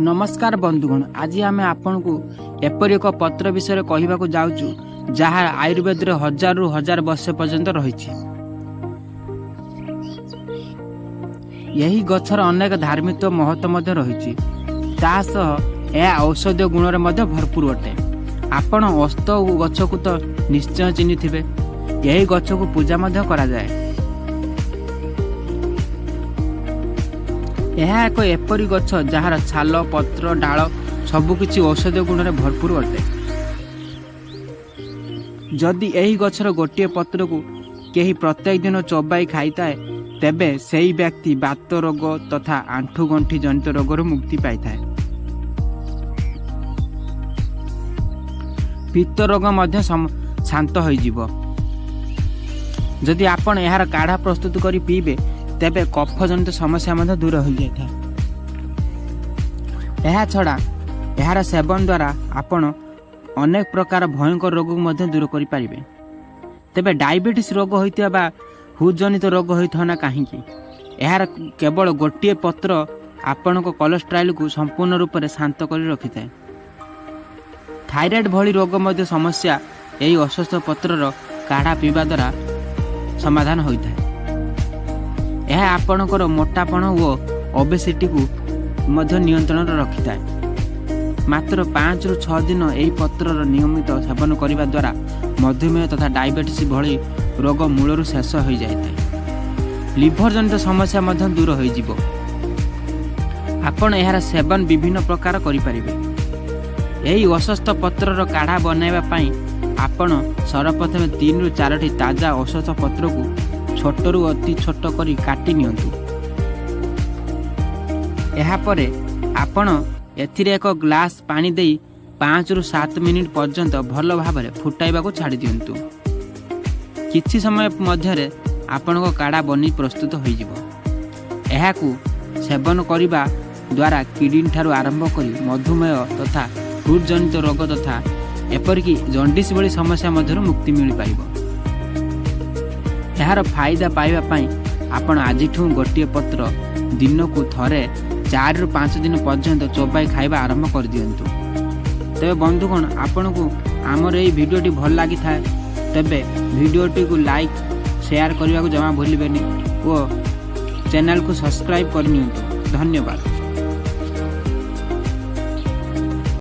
नमस्कार बंधुगण, आज आम आपण को एपरी एक पत्र विषय कहवाक जाऊँ जहाँ आयुर्वेद हजार रु हजार वर्ष पर्यंत रही। यही गछर अनेक धार्मिक महत्व रही। यह औषधीय गुण में भरपूर अटे। आपण अस्त गछ को तो निश्चय चिन्हि थे। यही गछ को पूजा करा जाए। यह एक एपरी गछ जार छाल पत्र डाल सबकिछि औषधीय गुण में भरपूर अटे। जदि यही गछर गोटे पत्र को केही प्रत्येक दिन चोबाई खाई थाए तेबे सेही व्यक्ति बात रोग तथा आंठु गंठी जनित रोग मुक्ति पाई थाए। पित्त रोग मध्य शांत हो जिवो। जदि आपण यार काढ़ा प्रस्तुत करी पीबे तेबे कफ जनित समस्या मध्य दूर हो जाए। यह छड़ा यार सेवन द्वारा आपण अनेक प्रकार भयंकर रोग मध्य दूर करि पारिबे। तेबे डायबिटीज रोग होइतिबा बा हृदजनित रोग होइथना ना काहेकि यार केवल गोटे पत्र आपण को कोलेस्ट्रॉल को संपूर्ण रूप से शांत करि रखिथाय। थायराइड भली रोग मध्य समस्या यही अस्वस्थ पत्रर काढ़ा पीवा द्वारा समाधान होइथाय। यह आपणकर मोटापण और ओबेसिटी को मध्य नियंत्रण रखिथाय। मात्र 5 रु 6 दिन यही पत्रर नियमित सेवन करने द्वारा मधुमेह तथा डायबिटीज भली रोग मूलर शेष हो जाए। लिभर जनित समस्या मध्य दूर हो जिवो। आपण यार सेवन विभिन्न प्रकार करिपारिबे। यही अस्वस्थ पत्रर काढ़ा बनैबा पई आपण सर्वप्रथम 3 रु 4टी ताजा अस्वस्थ पत्र को छोट रु अति छोट करी काटी नियंतु। एहा परे आपण एथिरे एक ग्लास पानी देई 5 रु 7 मिनिट पर्यंत भल भाव फुटाइबा को छाड़ी दियंतु। किछि समय मध्यरे आपण को काढ़ा बनी प्रस्तुत हो जिवो। एहाकू सेवन करिबा द्वारा किडनी ठारू आरंभ करी मधुमेह तथा हृदजनित रोग तथा एपरिकी जंडिस भली समस्या मध्यरु मुक्ति मिल पाइबो। यार फायदा पाइबा पई आपण आजिठू गोटे पत्र दिन को थरे 4 रु 5 दिन पर्यंत चोबाई खाइबा आरंभ कर दियंतु। तेबे बंधुगण, आपण को आमर एई वीडियोटी भल लागि थाए तेबे वीडियोटी को लाइक शेयर करने को जमा भूलिबेनी और चैनल को सब्सक्राइब करनियंतु। धन्यवाद।